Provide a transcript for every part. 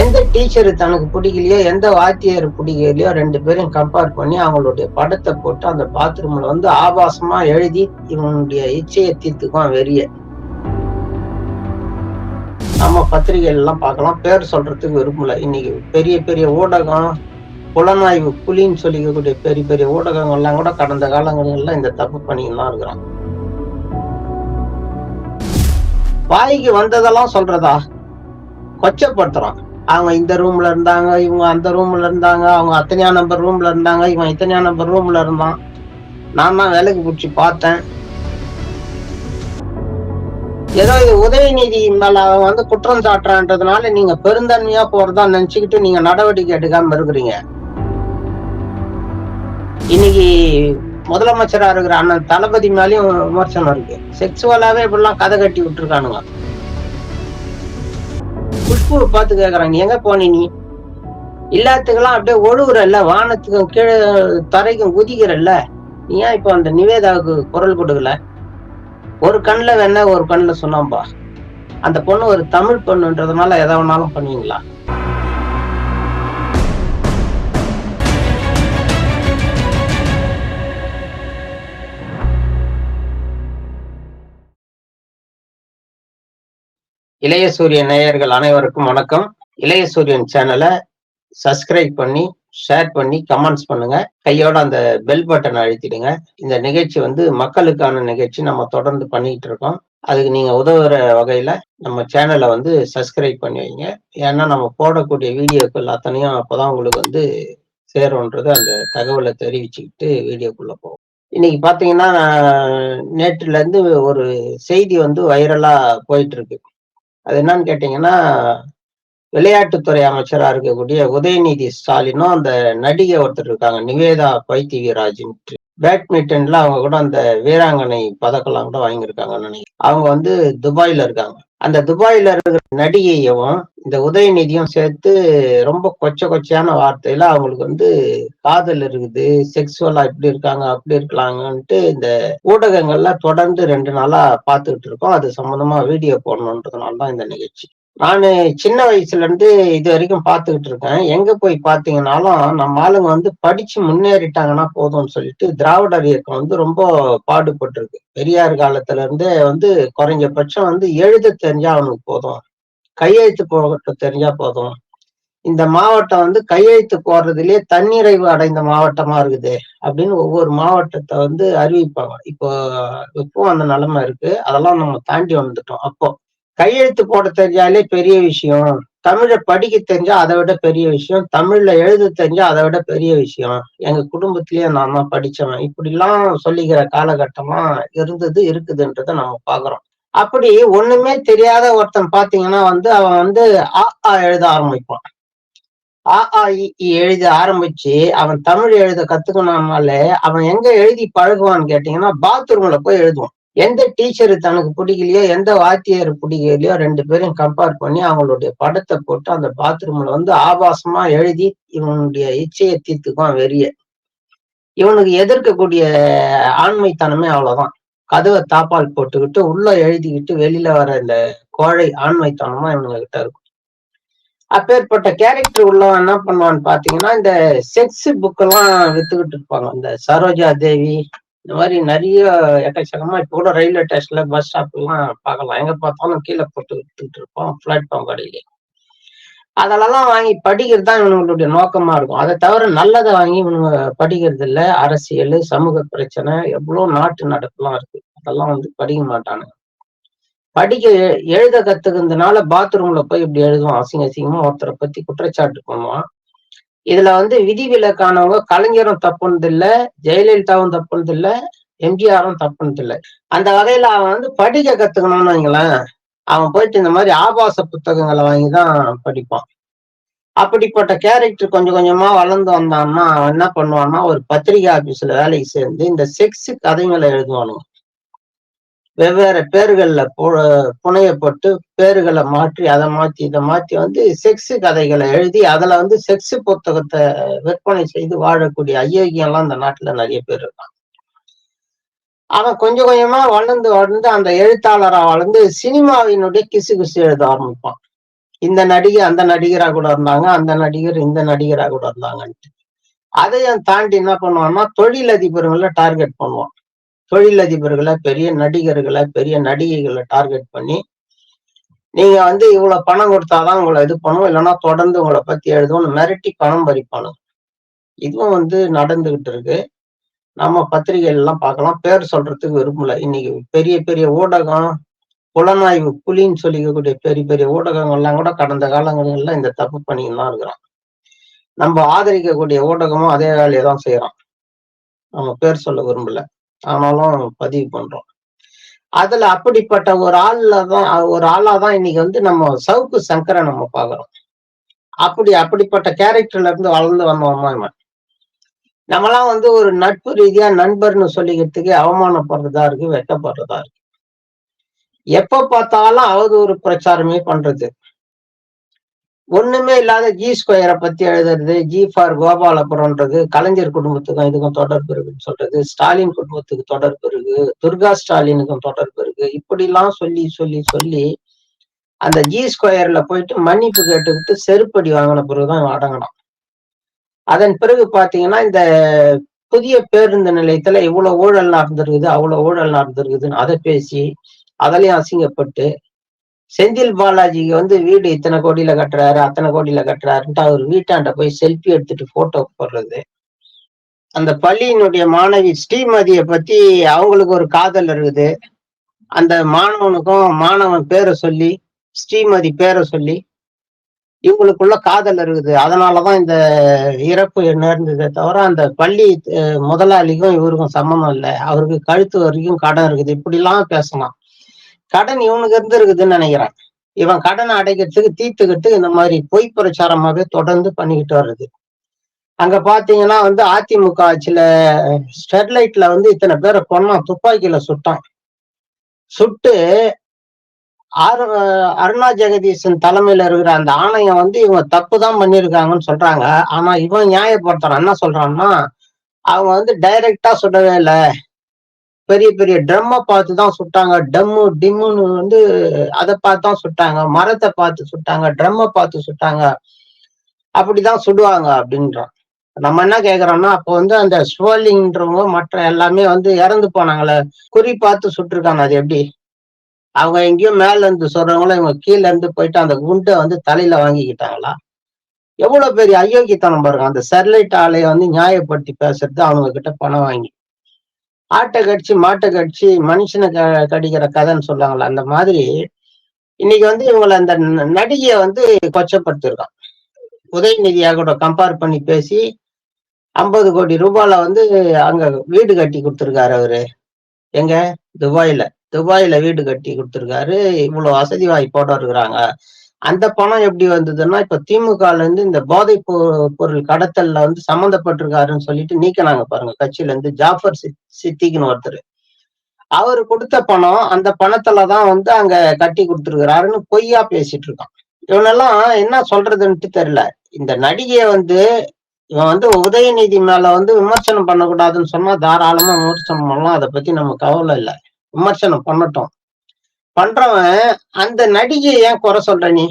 எந்த டீச்சர் தனக்கு பிடிக்கலையோ, எந்த வாத்தியார் பிடிக்கலையோ 2 பேரையும் கம்பேர் பண்ணி அவங்களுடைய படத்தை போட்டு அந்த பாத்ரூம்ல வந்து ஆபாசமா எழுதி இவனுடைய இச்சையை தீர்த்துக்குவான் வெறிய. நம்ம பத்திரிகைகள் எல்லாம் பார்க்கலாம். பேர் சொல்றதுக்கு விரும்பல. இன்னைக்கு பெரிய பெரிய ஊடகம், புலனாய்வு புலின்னு சொல்லிக்கக்கூடிய பெரிய பெரிய ஊடகங்கள் எல்லாம் கூட கடந்த காலங்கள்ல இந்த தப்பு பண்ணிட்டு தான் இருக்கிறான். வாய்க்கு வந்ததெல்லாம் சொல்றதா கொச்சப்படுத்துறான். அவங்க இந்த ரூம்ல இருந்தாங்க, இவங்க அந்த ரூம்ல இருந்தாங்க, அவங்க அத்தனையா நம்பர் ரூம்ல இருந்தாங்க, இவன் இத்தனையா நம்பர் ரூம்ல இருந்தான். நான் தான் வேலைக்கு பிடிச்சி பார்த்தேன். ஏதோ இது உதயநிதி மேல அவன் வந்து குற்றம் சாட்டுறான்றதுனால நீங்க பெருந்தன்மையா போறதா நினைச்சுக்கிட்டு நீங்க நடவடிக்கை எடுக்காம இருக்கிறீங்க. இன்னைக்கு முதலமைச்சரா இருக்கிற அண்ணன் தளபதி மேலயும் விமர்சனம் இருக்கு. செக்ஸுவலாவே இப்படிலாம் கதை கட்டி விட்டுருக்கானுங்க. குஷ்புவை பார்த்து கேக்குறாங்க, எங்க போனி நீ? எல்லாத்துக்கெல்லாம் அப்படியே ஒழுகுறல்ல, வானத்துக்கும் கீழே தரைக்கும் குதிக்கிறல்ல, நீ ஏன் இப்ப அந்த நிவேதாவுக்கு குரல் கொடுக்கல? ஒரு கண்ணுல வேணா ஒரு கண்ணுல சொன்னாம்பா. அந்த பொண்ணு ஒரு தமிழ் பொண்ணுன்றதுனால எதை வேணாலும் பண்ணுவீங்களா? இளைய சூரியன் நேயர்கள் அனைவருக்கும் வணக்கம். இளைய சூரியன் சேனலை சப்ஸ்கிரைப் பண்ணி, ஷேர் பண்ணி, கமெண்ட்ஸ் பண்ணுங்க. கையோட அந்த பெல் பட்டனை அழுத்திடுங்க. இந்த நிகழ்ச்சி வந்து மக்களுக்கான நிகழ்ச்சி, நம்ம தொடர்ந்து பண்ணிட்டு இருக்கோம். அதுக்கு நீங்க உதவுற வகையில நம்ம சேனலை வந்து சப்ஸ்கிரைப் பண்ணி வைங்க. ஏன்னா நம்ம போடக்கூடிய வீடியோக்கள் அத்தனையும் அப்பதான் உங்களுக்கு வந்து சேரும்ன்றது அந்த தகவலை தெரிவிச்சுக்கிட்டு வீடியோக்குள்ள போகும். இன்னைக்கு பாத்தீங்கன்னா, நேற்றுல இருந்து ஒரு செய்தி வந்து வைரலா போயிட்டு இருக்கு. அது என்னன்னு கேட்டீங்கன்னா, விளையாட்டுத்துறை அமைச்சரா இருக்கக்கூடிய உதயநிதி ஸ்டாலினும் அந்த நடிகை ஒருத்தர் இருக்காங்க, நிவேதா பைத்திவிராஜ்ன்ட்டு. பேட்மிண்டன்ல அவங்க கூட அந்த வீராங்கனை பதக்கெல்லாம் கூட வாங்கியிருக்காங்கன்னு நினைக்கிறேன். அவங்க வந்து துபாயில இருக்காங்க. அந்த துபாயில இருக்கிற நடிகையும் இந்த உதயநிதியும் சேர்த்து ரொம்ப கொச்சையான வார்த்தையில அவங்களுக்கு வந்து காதல் இருக்குது, செக்ஸுவலா இப்படி இருக்காங்க, அப்படி இருக்கலாங்கன்ட்டு இந்த ஊடகங்கள்ல தொடர்ந்து 2 நாளா பார்த்துக்கிட்டு இருக்கோம். அது சம்பந்தமா வீடியோ போடணுன்றதுனால தான் இந்த நிகழ்ச்சி. நானு சின்ன வயசுல இருந்து இது வரைக்கும் பார்த்துக்கிட்டு இருக்கேன். எங்க போய் பார்த்தீங்கன்னாலும் நம்ம ஆளுங்க வந்து படிச்சு முன்னேறிட்டாங்கன்னா போதும்னு சொல்லிட்டு திராவிடர் இயக்கம் வந்து ரொம்ப பாடுபட்டிருக்கு. பெரியார் காலத்துல இருந்தே வந்து குறைஞ்சபட்சம் வந்து எழுத தெரிஞ்சா அவனுக்கு போதும், கையெழுத்து போட தெரிஞ்சா போதும், இந்த மாவட்டம் வந்து கையெழுத்து போடுறதுலயே தன்னிறைவு அடைந்த மாவட்டமா இருக்குது அப்படின்னு ஒவ்வொரு மாவட்டத்தை வந்து அறிவிப்பாங்க. இப்போ அந்த நிலைமை இருக்கு. அதெல்லாம் நம்ம தாண்டி வந்துட்டோம். அப்போ கையெழுத்து போட தெரிஞ்சாலே பெரிய விஷயம், தமிழை படிக்க தெரிஞ்சா அதை விட பெரிய விஷயம், தமிழ்ல எழுத தெரிஞ்சா அதை விட பெரிய விஷயம், எங்க குடும்பத்திலேயே நான் தான் படிச்சவன், இப்படிலாம் சொல்லிக்கிற காலகட்டமா இருக்குதுன்றத நம்ம பாக்குறோம். அப்படி ஒண்ணுமே தெரியாத ஒருத்தன் பாத்தீங்கன்னா வந்து அவன் வந்து ஆ எழுத ஆரம்பிப்பான். எழுத ஆரம்பிச்சு அவன் தமிழ் எழுத கத்துக்கணும்னாலே அவன் எங்க எழுதி பழகுவான்னு கேட்டீங்கன்னா பாத்ரூம்ல போய் எழுதுவான். எந்த டீச்சர் தனக்கு பிடிக்கலையோ, எந்த வாத்தியார் பிடிக்கலையோ 2 பேரையும் கம்பேர் பண்ணி அவங்களுடைய படத்தை போட்டு அந்த பாத்ரூம்ல வந்து ஆபாசமா எழுதி இவனுடைய இச்சையை தீர்த்துக்குவான் வெறிய. இவனுக்கு எதிர்க்கக்கூடிய ஆண்மைத்தனமே அவ்வளவுதான். கதவை தாப்பால் போட்டுக்கிட்டு உள்ள எழுதிக்கிட்டு வெளியில வர இந்த கோழை ஆண்மைத்தனமா இவனுங்க கிட்ட இருக்கும். அப்பேற்பட்ட கேரக்டர் உள்ளவன் என்ன பண்ணுவான்னு பாத்தீங்கன்னா, இந்த செக்ஸ் புக் எல்லாம் வித்துக்கிட்டு இருப்பாங்க. இந்த சரோஜா தேவி, இந்த மாதிரி நிறைய எக்கச்சக்கமா இப்ப கூட ரயில்வே ஸ்டேஷன்ல, பஸ் ஸ்டாப் எல்லாம் பார்க்கலாம். எங்க பார்த்தாலும் கீழே போட்டு வித்துக்கிட்டு இருப்போம், பிளாட்ஃபார்ம் கடையிலே. அதெல்லாம் வாங்கி படிக்கிறது தான் இவனுடைய நோக்கமா இருக்கும். அதை தவிர நல்லதை வாங்கி இவனுங்க படிக்கிறது இல்ல. அரசியல், சமூக பிரச்சனை, எவ்வளவு நாட்டு நடப்புலாம் இருக்கு, அதெல்லாம் வந்து படிக்க மாட்டானுங்க. படிக்க எழுத கத்துக்கிறதுனால பாத்ரூம்ல போய் இப்படி எழுதுவான். அசிங்கமா ஒருத்தரை பத்தி குற்றச்சாட்டு பண்ணுவான். இதுல வந்து விதிவிலக்கானவங்க கலைஞரும் தப்புனது இல்ல, ஜெயலலிதாவும் தப்புனது இல்ல, எம்ஜிஆரும் தப்புனது இல்ல. அந்த வகையில அவன் வந்து படிக்க கத்துக்கணும்னு வைங்களேன், அவன் போயிட்டு இந்த மாதிரி ஆபாச புத்தகங்களை வாங்கிதான் படிப்பான். அப்படிப்பட்ட கேரக்டர் கொஞ்சம் கொஞ்சமா வளர்ந்து வந்தான்னா அவன் என்ன பண்ணுவான்னா, ஒரு பத்திரிகை ஆபீஸ்ல வேலைக்கு சேர்ந்து இந்த செக்ஸ் கதைகளை எழுதுவானுங்க. வெவ்வேறு பேர்கள்ல புனையப்பட்டு பேர்களை மாற்றி அதை மாத்தி இதை மாத்தி வந்து செக்ஸ் கதைகளை எழுதி அதுல வந்து செக்ஸ் புத்தகத்தை விற்பனை செய்து வாழக்கூடிய அயோக்கியம்லாம் இந்த நாட்டுல நிறைய பேர் இருக்கான். அவன் கொஞ்சம் கொஞ்சமா வளர்ந்து அந்த எழுத்தாளரா வளர்ந்து சினிமாவினுடைய கிசு எழுத ஆரம்பிப்பான். இந்த நடிகை அந்த நடிகரா கூட இருந்தாங்க, அந்த நடிகர் இந்த நடிகரா கூட இருந்தாங்கன்ட்டு. அதையும் தாண்டி என்ன பண்ணுவான்னா, தொழிலதிபர்களை டார்கெட் பண்ணுவான். தொழிலதிபர்களை, பெரிய நடிகர்களை, பெரிய நடிகைகளை டார்கெட் பண்ணி, நீங்க வந்து இவ்வளவு பணம் கொடுத்தாதான் உங்களை இது பண்ணும், இல்லைன்னா தொடர்ந்து உங்களை பத்தி எழுதுவோம்னு மிரட்டி பணம் பறிப்பானுங்க. இதுவும் வந்து நடந்துகிட்டு இருக்கு. நம்ம பத்திரிகைகள் எல்லாம் பார்க்கலாம். பேர் சொல்றதுக்கு விரும்பல. இன்னைக்கு பெரிய பெரிய ஊடகம், புலனாய்வு புலின்னு சொல்லிக்கக்கூடிய பெரிய பெரிய ஊடகங்கள்லாம் கூட கடந்த காலங்கள்ல இந்த தப்பு பண்ணிட்டு தான் இருக்கிறோம். நம்ம ஆதரிக்கக்கூடிய ஊடகமும் அதே வேலையை தான் செய்யறோம். நம்ம பேர் சொல்ல விரும்பல, ஆனாலும் பதிவு பண்றோம். அதுல அப்படிப்பட்ட ஒரு ஆளாதான் இன்னைக்கு வந்து நம்ம சவுக்கு சங்கரை நம்ம பாக்குறோம். அப்படிப்பட்ட கேரக்டர்ல இருந்து வளர்ந்து வந்தோமா இவன். நம்மலாம் வந்து ஒரு நட்பு ரீதியா நண்பர்னு சொல்லிக்கிறதுக்கு அவமானப்படுறதா இருக்கு, வெட்டப்படுறதா இருக்கு. எப்ப பார்த்தாலும் அவதூறு பிரச்சாரமே பண்றது. ஒண்ணுமே இல்லாத ஜி ஸ்கொயரை பத்தி எழுதுறது, ஜி ஃபார் கோபாலபுரம்ன்றது, கலைஞர் குடும்பத்துக்கும் இதுக்கும் தொடர்பு இருக்குன்னு சொல்றது, ஸ்டாலின் குடும்பத்துக்கு தொடர்பு இருக்கு, துர்கா ஸ்டாலினுக்கும் தொடர்பு இருக்கு, இப்படி எல்லாம் சொல்லி சொல்லி சொல்லி அந்த ஜி ஸ்கொயர்ல போயிட்டு மன்னிப்பு கேட்டுக்கிட்டு செருப்படி வாங்கின பிறகுதான் அடங்கணும். அதன் பிறகு பாத்தீங்கன்னா, இந்த புதிய பேருந்து நிலையத்துல இவ்வளவு ஊழல் நடந்திருக்குது, அவ்வளவு ஊழல் நடந்திருக்குதுன்னு அதை பேசி அதுலயும் அசிங்கப்பட்டு, செந்தில் பாலாஜிக்கு வந்து வீடு இத்தனை கோடியில கட்டுறாரு, அத்தனை கோடியில கட்டுறாருன்ட்டு அவர் வீட்டாண்ட போய் செல்ஃபி எடுத்துட்டு போட்டோ போடுறது. அந்த பள்ளியினுடைய மாணவி ஸ்ரீமதியை பத்தி அவங்களுக்கு ஒரு காதல் இருக்குது. அந்த மாணவன் பேரை சொல்லி, ஸ்ரீமதி பேரை சொல்லி இவங்களுக்குள்ள காதல் இருக்குது. அதனாலதான் இந்த இறப்பு நேர்ந்ததே தவிர அந்த பள்ளி முதலாளிக்கும் இவருக்கும் சம்மந்தம் இல்லை. அவருக்கு கழுத்து வரைக்கும் கடன் இருக்குது. இப்படி எல்லாம் பேசலாம். கடன் இவனுக்கு இருக்குதுன்னு நினைக்கிறேன். இவன் கடனை அடைக்கிறதுக்கு தீர்த்துக்கிட்டு இந்த மாதிரி பொய் பிரச்சாரமாவே தொடர்ந்து பண்ணிக்கிட்டு வர்றது. அங்க பாத்தீங்கன்னா வந்து அதிமுக ஆட்சியில ஸ்டெர்லைட்ல வந்து இத்தனை பேரை கொன்னான், துப்பாக்கியில சுட்டான். சுட்டு அருணா ஜெகதீசன் தலைமையில இருக்கிற அந்த ஆணையம் வந்து இவங்க தப்பு தான் பண்ணிருக்காங்கன்னு சொல்றாங்க. ஆனா இவன் நியாயப்படுத்துறான். என்ன சொல்றான்னா, அவங்க வந்து டைரக்டா சுடவே இல்லை, பெரிய பெரிய ட்ரம்மை பார்த்து தான் சுட்டாங்க. டம்மு டிம்முன்னு வந்து அதை பார்த்து தான் சுட்டாங்க, மரத்தை பார்த்து சுட்டாங்க, ட்ரம்மை பார்த்து சுட்டாங்க, அப்படிதான் சுடுவாங்க அப்படின்றான். நம்ம என்ன கேக்குறோம்னா, அப்போ வந்து அந்த ஸ்வர்லிங்ன்றவங்க மற்ற எல்லாமே வந்து இறந்து போனாங்களே, குறி பார்த்து சுட்டிருக்காங்க. அது எப்படி? அவங்க எங்கேயும் மேல இருந்து சொல்றவங்களும் இவங்க கீழே இருந்து போயிட்டு அந்த குண்டை வந்து தலையில வாங்கிக்கிட்டாங்களா? எவ்வளவு பெரிய அயோக்கியத்தனம் பாருங்க. அந்த ஸ்டெர்லைட் ஆலையை வந்து நியாயப்படுத்தி பேசுறது அவங்க கிட்ட பணம் வாங்கி. ஆட்டை கடிச்சு மாட்டை கடிச்சு மனுஷனை கடிக்கிற கதைன்னு சொல்லுவாங்களா, அந்த மாதிரி இன்னைக்கு வந்து இவங்களை அந்த நடிகையை வந்து கொச்சப்படுத்திருக்கான். உதயநிதியாக கூட கம்பேர் பண்ணி பேசி 50 கோடி ரூபாயில வந்து அங்க வீடு கட்டி கொடுத்திருக்காரு அவரு. எங்க? துபாயில வீடு கட்டி கொடுத்திருக்காரு. இவ்வளவு வசதி வாய்ப்போட இருக்கிறாங்க. அந்த பணம் எப்படி வந்ததுன்னா, இப்ப திமுகல இருந்து இந்த போதை பொருள் கடத்தல்ல வந்து சம்மந்தப்பட்டிருக்காருன்னு சொல்லிட்டு நீக்கினாங்க பாருங்க கட்சியில இருந்து. ஜாஃபர் சித்திக்குன்னு ஒருத்தர், அவரு கொடுத்த பணம், அந்த பணத்துலதான் வந்து அங்க கட்டி கொடுத்திருக்கிறாருன்னு பொய்யா பேசிட்டு இருக்கான். இவனெல்லாம் என்ன சொல்றதுன்ட்டு தெரியல. இந்த நடிகையை வந்து இவன் வந்து உதயநிதி மேல வந்து விமர்சனம் பண்ணக்கூடாதுன்னு சொன்னா தாராளமா விமர்சனம் பண்ணலாம். அதை பத்தி நம்ம கவலை இல்லை, விமர்சனம் பண்ணட்டும். பண்றவன் அந்த நடிகையை ஏன் குறை சொல்ற நீ?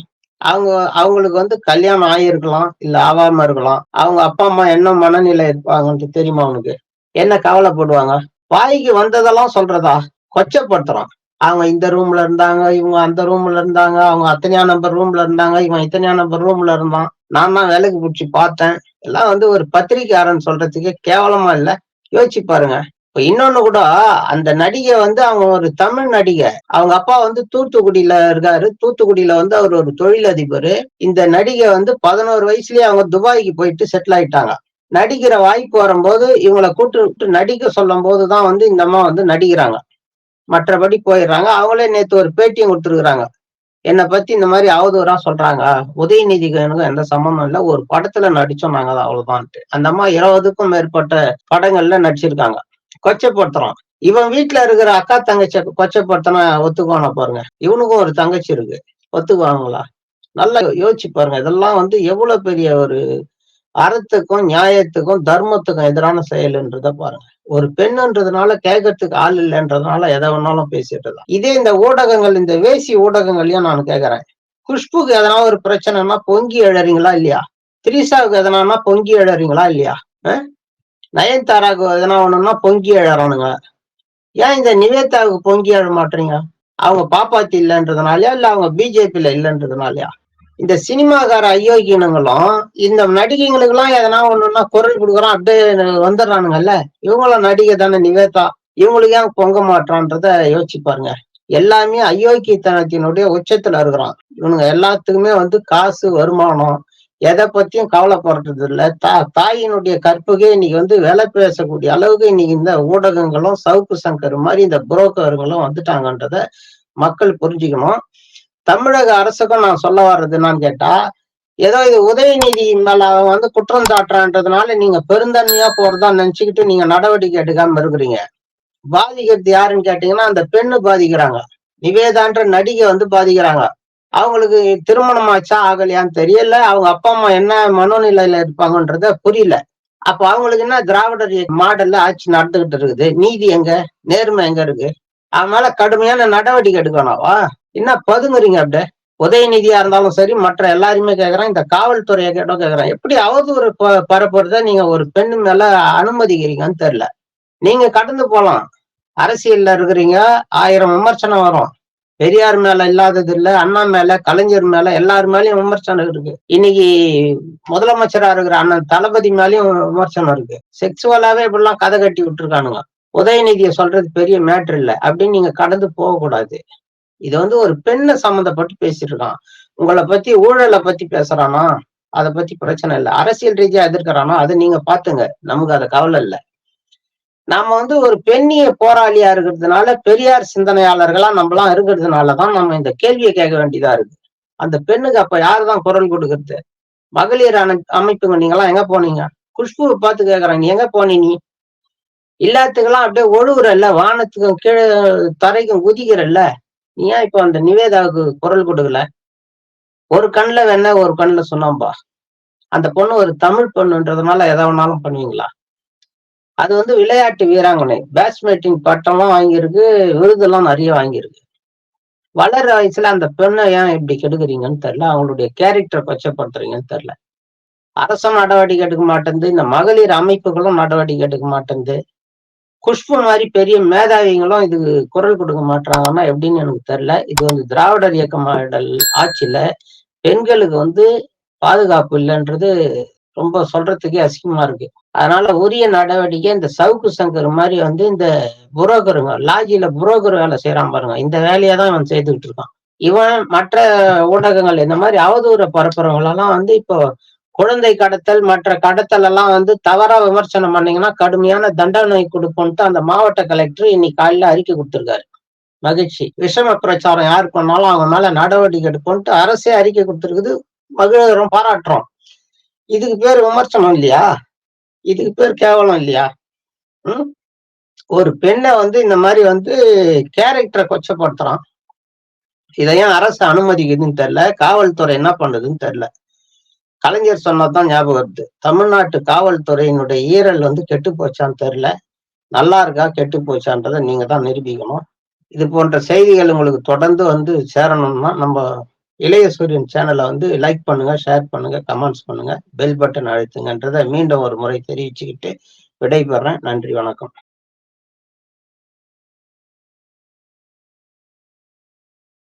அவங்களுக்கு வந்து கல்யாணம் ஆகியிருக்கலாம், இல்ல ஆகாம இருக்கலாம். அவங்க அப்பா அம்மா என்ன மனநிலை இருப்பாங்கன்ட்டு தெரியுமா அவனுக்கு? என்ன கவலைப்படுவாங்க? வாய்க்கு வந்ததெல்லாம் சொல்றதா? கொச்சப்படுத்துறான். அவங்க இந்த ரூம்ல இருந்தாங்க, இவங்க அந்த ரூம்ல இருந்தாங்க, அவங்க அத்தனையா நம்பர் ரூம்ல இருந்தாங்க, இவன் இத்தனையா நம்பர் ரூம்ல இருந்தான், நான் தான் வேலைக்கு பிடிச்சி பார்த்தேன். எல்லாம் வந்து ஒரு பத்திரிக்கையாளன் சொல்றதுக்கு கேவலமா இல்ல? யோசிச்சு பாருங்க. இப்ப இன்னொன்னு கூட, அந்த நடிகை வந்து அவங்க ஒரு தமிழ் நடிகை. அவங்க அப்பா வந்து தூத்துக்குடியில இருக்காரு. தூத்துக்குடியில வந்து அவர் ஒரு தொழிலதிபர். இந்த நடிகை வந்து 11 வயசுலயே அவங்க துபாய்க்கு போயிட்டு செட்டில் ஆயிட்டாங்க. நடிக்கிற வாய்ப்பு வரும்போது இவங்களை கூட்டு நடிக்க சொல்லும் போதுதான் வந்து இந்த அம்மா வந்து நடிக்கிறாங்க. மற்றபடி போயிடுறாங்க. அவங்களே நேத்து ஒரு பேட்டியும் கொடுத்துருக்குறாங்க. என்னை பத்தி இந்த மாதிரி அவதூறா சொல்றாங்க, உதயநிதிக்கு எனக்கு எந்த சம்பந்தம் இல்லை, ஒரு படத்துல நடிச்சோம் நாங்க அவ்வளவுதான்ட்டு. அந்த அம்மா 20க்கும் மேற்பட்ட படங்கள்ல நடிச்சிருக்காங்க. கொச்சப்படுத்துறோம். இவன் வீட்டுல இருக்கிற அக்கா தங்கச்சி கொச்சப்படுத்தினா ஒத்துக்குவானா பாருங்க. இவனுக்கும் ஒரு தங்கச்சி இருக்கு, ஒத்துக்குவாங்களா? நல்லா யோசிச்சு பாருங்க. இதெல்லாம் வந்து எவ்வளவு பெரிய ஒரு அறத்துக்கும் நியாயத்துக்கும் தர்மத்துக்கும் எதிரான செயல்ன்றத பாருங்க. ஒரு பெண்ணுன்றதுனால கேட்கறதுக்கு ஆள் இல்லைன்றதுனால எதை வேணாலும் பேசிட்டு தான். இதே இந்த ஊடகங்கள், இந்த வேசி ஊடகங்களையும் நான் கேட்கறேன். குஷ்புக்கு எதனா ஒரு பிரச்சனைனா பொங்கி எழறீங்களா இல்லையா? திரிஷாவுக்கு எதனா பொங்கி எழறீங்களா இல்லையா? நயன்தாராவுக்கு எதனா ஒண்ணுன்னா பொங்கி எழறானுங்க. ஏன் இந்த நிவேதாவுக்கு பொங்கி எழ மாட்டீங்க? அவங்க பாப்பாத்தி இல்லைன்றதுனாலயா இல்ல அவங்க பிஜேபியில இல்லைன்றதுனாலயா? இந்த சினிமாக்கார அயோக்கியனுங்களும் இந்த நடிகைங்களுக்கு எல்லாம் எதனா ஒண்ணுன்னா குரல் கொடுக்குறோம் அப்படியே வந்துடுறானுங்கல்ல. இவங்களும் நடிகை தானே நிவேதா, இவங்களுக்கு ஏன் பொங்க மாட்டான்றத யோசிச்சு பாருங்க. எல்லாமே அயோக்கியத்தனத்தினுடைய உச்சத்துல இருக்கிறான். இவனுங்க எல்லாத்துக்குமே வந்து காசு, வருமானம், எதை பத்தியும் கவலைப்படுறது இல்ல. தாயினுடைய கற்புக்கே இன்னைக்கு வந்து விலை பேசக்கூடிய அளவுக்கு இன்னைக்கு இந்த ஊடகங்களும் சவுக்கு சங்கர் மாதிரி இந்த புரோக்கர்களும் வந்துட்டாங்கன்றத மக்கள் புரிஞ்சுக்கணும். தமிழக அரசுக்கும் நான் சொல்ல வர்றது என்னன்னு கேட்டா, ஏதோ இது உதயநிதி மேல அவன் வந்து குற்றம் சாட்டுறான்றதுனால நீங்க பெருந்தன்மையா போறதா நினைச்சுக்கிட்டு நீங்க நடவடிக்கை எடுக்காம இருக்கிறீங்க. பாதிக்கிறது யாருன்னு கேட்டீங்கன்னா அந்த பெண்ணு பாதிக்கிறாங்க. நிவேதான்ற நடிகை வந்து பாதிக்கிறாங்க. அவங்களுக்கு திருமணம் ஆச்சா ஆகலையான்னு தெரியல. அவங்க அப்பா அம்மா என்ன மனோநிலையில இருப்பாங்கன்றத புரியல. அப்ப அவங்களுக்கு என்ன திராவிடர் மாடல்ல ஆட்சி நடந்துகிட்டு இருக்குது. நீதி எங்க? நேர்மை எங்க இருக்கு? அவன் மேல கடுமையான நடவடிக்கை எடுக்கணாவா? என்ன பதுங்குறீங்க அப்படியே? உதயநிதியா இருந்தாலும் சரி, மற்ற எல்லாருமே கேக்குறேன். இந்த காவல்துறையை கேட்டோம் கேக்குறேன். எப்படி அவதூறு பரப்புறத நீங்க ஒரு பெண்ணு மேல அனுமதிக்கிறீங்கன்னு தெரியல. நீங்க கடந்து போலாம். அரசியல்ல இருக்கிறீங்க, 1000 விமர்சனம் வரும். பெரியார் மேல இல்லாதது இல்ல, அண்ணா மேல, கலைஞர் மேல, எல்லார் மேலயும் விமர்சனம் இருக்கு. இன்னைக்கு முதலமைச்சரா இருக்கிற அண்ணன் தளபதி மேலயும் விமர்சனம் இருக்கு. செக்சுவலாவே இப்படிலாம் கதை கட்டி விட்டுருக்கானுங்க. உதயநிதியை சொல்றது பெரிய மேட்ரு இல்ல அப்படின்னு நீங்க கடந்து போக கூடாது. இது வந்து ஒரு பெண்ணை சம்மந்தப்பட்டு பேசிட்டு இருக்கான். உங்களை பத்தி ஊழலை பத்தி பேசுறானா, அதை பத்தி பிரச்சனை இல்லை. அரசியல் ரீதியா எதிர்க்கிறானா, அதை நீங்க பாத்துங்க. நமக்கு அதை கவலை இல்லை. நாம வந்து ஒரு பெண்ணிய போராளியா இருக்கிறதுனால, பெரியார் சிந்தனையாளர்களா நம்மளாம் இருக்கிறதுனாலதான் நம்ம இந்த கேள்வியை கேட்க வேண்டியதா இருக்கு. அந்த பெண்ணுக்கு அப்ப யாருதான் குரல் கொடுக்கறது? மகளிர் அமைப்புங்க நீங்கெல்லாம் எங்க போனீங்க? குஷ்புவை பார்த்து கேக்குறாங்க, நீ எங்க போனீ? நீ எல்லாத்துக்கெல்லாம் அப்படியே ஒழுகுறல்ல, வானத்துக்கும் கீழே தரைக்கும் குதிக்கிறல்ல. நீ ஏன் இப்ப அந்த நிவேதாவுக்கு குரல் கொடுக்கல? ஒரு கண்ணுல வேணா ஒரு கண்ணுல சொன்னாம்பா. அந்த பொண்ணு ஒரு தமிழ் பொண்ணுன்றதுனால எதை வேணாலும் பண்ணுவீங்களா? அது வந்து விளையாட்டு வீராங்கனை. பேட்ஸ்மேட்டிங் பட்டம்லாம் வாங்கியிருக்கு, விருதெல்லாம் நிறைய வாங்கியிருக்கு. வளர்ற வயசுல அந்த பெண்ணை ஏன் இப்படி கெடுக்குறீங்கன்னு தெரியல. அவங்களுடைய கேரக்டரை கொச்சப்படுத்துறீங்கன்னு தெரியல. அரசும் நடவடிக்கை எடுக்க மாட்டேங்குது. இந்த மகளிர் அமைப்புகளும் நடவடிக்கை எடுக்க மாட்டேங்குது. குஷ்பு மாதிரி பெரிய மேதாவிகளும் இதுக்கு குரல் கொடுக்க மாட்டாங்கன்னா எப்படின்னு எனக்கு தெரியல. இது வந்து திராவிடர் இயக்க மாடல் ஆட்சியில பெண்களுக்கு வந்து பாதுகாப்பு இல்லைன்றது ரொம்ப சொல்றதுக்கே அசிங்கமா இருக்கு. அதனால உரிய நடவடிக்கை இந்த சவுக்கு சங்கர் மாதிரி வந்து இந்த புரோக்கருங்க லாஜில புரோக்கர் வேலை செய்யறான் பாருங்க. இந்த வேலையை தான் இவன் செய்துகிட்டு இருக்கான். இவன் மற்ற ஊடகங்கள் இந்த மாதிரி அவதூற பரப்புறவங்களெல்லாம் வந்து இப்போ குழந்தை கடத்தல் மற்ற கடத்தல் எல்லாம் வந்து தவறா விமர்சனம் பண்ணீங்கன்னா கடுமையான தண்டனை கொடுப்போம்ட்டு அந்த மாவட்ட கலெக்டர் இன்னைக்கு காலையில அறிக்கை கொடுத்திருக்காரு. மகிழ்ச்சி. விஷம பிரச்சாரம் யாரு பண்ணாலும் அவங்க மேல நடவடிக்கை எடுப்போம்ட்டு அரசே அறிக்கை கொடுத்திருக்குது. மகிழ்கிறோம், பாராட்டுறோம். இதுக்கு பேர் விமர்சனம் இல்லையா? இதுக்கு பேர் கேவலம் இல்லையா? ஒரு பெண்ணை வந்து இந்த மாதிரி வந்து கேரக்டரை கொச்சப்படுத்துறான். இதையும் அரசு அனுமதிக்குதுன்னு தெரியல. காவல்துறை என்ன பண்ணுதுன்னு தெரியல. கலைஞர் சொன்னதுதான் ஞாபகம் வருது. தமிழ்நாட்டு காவல்துறையினுடைய ஈரல் வந்து கெட்டு போச்சான்னு தெரியல. நல்லா இருக்கா கெட்டு போச்சான்றதை நீங்க தான் நிரூபிக்கணும். இது போன்ற செய்திகள் உங்களுக்கு தொடர்ந்து வந்து சேரணும்னா நம்ம இளைய சூரியன் சேனலை வந்து லைக் பண்ணுங்க, ஷேர் பண்ணுங்க, கமெண்ட்ஸ் பண்ணுங்க, பெல் பட்டன் அழுத்துங்கன்றதை மீண்டும் ஒரு முறை தெரிவிச்சுக்கிட்டு விடைபெறேன். நன்றி, வணக்கம்.